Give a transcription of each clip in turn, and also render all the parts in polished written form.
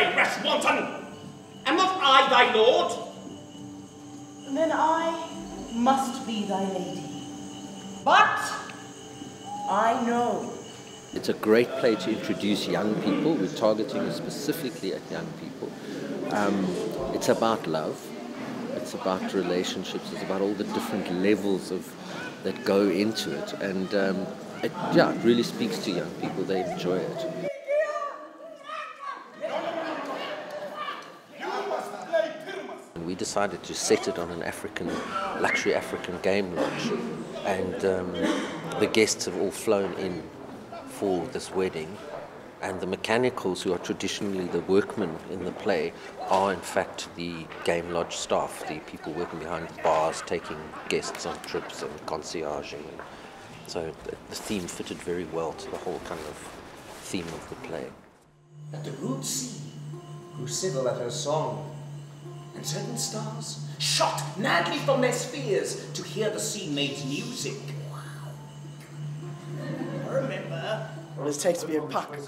away, rash wanton! Am not I thy lord? Then I must be thy lady. But I know. It's a great play to introduce young people. We're targeting specifically at young people. It's about love. It's about relationships. It's about all the different levels that go into it. And it really speaks to young people. They enjoy it. And we decided to set it on an luxury African game lodge. And the guests have all flown in for this wedding, and the mechanicals, who are traditionally the workmen in the play, are in fact the game lodge staff, the people working behind the bars, taking guests on trips and concierging. So the theme fitted very well to the whole kind of theme of the play. At the rude sea grew civil at her song, and certain stars shot madly from their spheres to hear the sea make music. Remember what does it take to be a puck?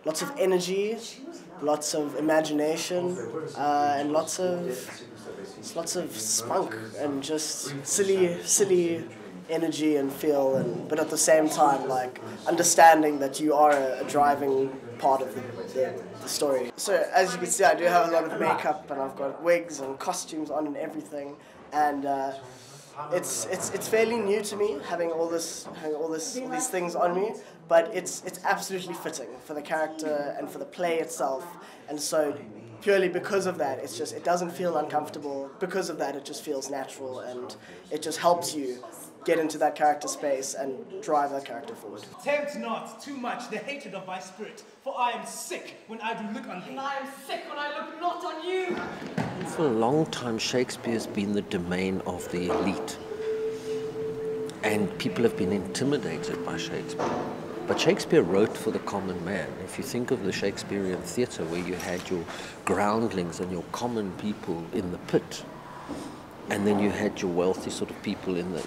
Lots of energy, lots of imagination, and lots of spunk and just silly energy and feel, but at the same time, like, understanding that you are a driving part of the story. So as you can see, I do have a lot of makeup, and I've got wigs and costumes on and everything, and it's fairly new to me having all these things on me, but it's absolutely fitting for the character and for the play itself. And so purely because of that, it doesn't feel uncomfortable. Because of that, it just feels natural, and it just helps you get into that character space and drive that character forward. Tempt not too much the hatred of my spirit, for I am sick when I do look on thee. And I am sick when I look not on you. For a long time, Shakespeare's been the domain of the elite, and people have been intimidated by Shakespeare. But Shakespeare wrote for the common man. If you think of the Shakespearean theatre, where you had your groundlings and your common people in the pit, and then you had your wealthy sort of people in the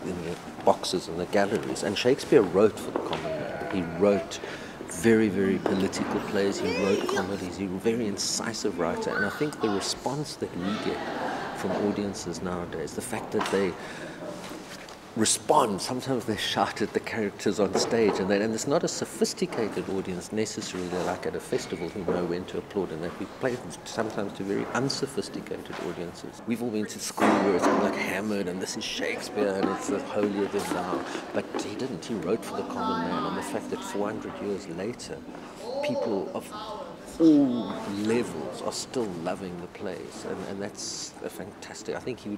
boxes and the galleries. And Shakespeare wrote for the common man. He wrote very, very political plays. He wrote comedies. He was a very incisive writer. And I think the response that we get from audiences nowadays, the fact that they respond, sometimes they shout at the characters on stage, and it's not a sophisticated audience necessarily like at a festival who know when to applaud, and that we play sometimes to very unsophisticated audiences. We've all been to school where it's like hammered, and this is Shakespeare, and it's the holier than thou. But he didn't. He wrote for the common man, and the fact that 400 years later, people of all levels are still loving the plays, and that's a fantastic. I think he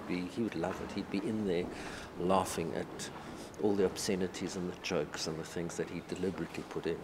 would love it. He'd be in there laughing at all the obscenities and the jokes and the things that he deliberately put in.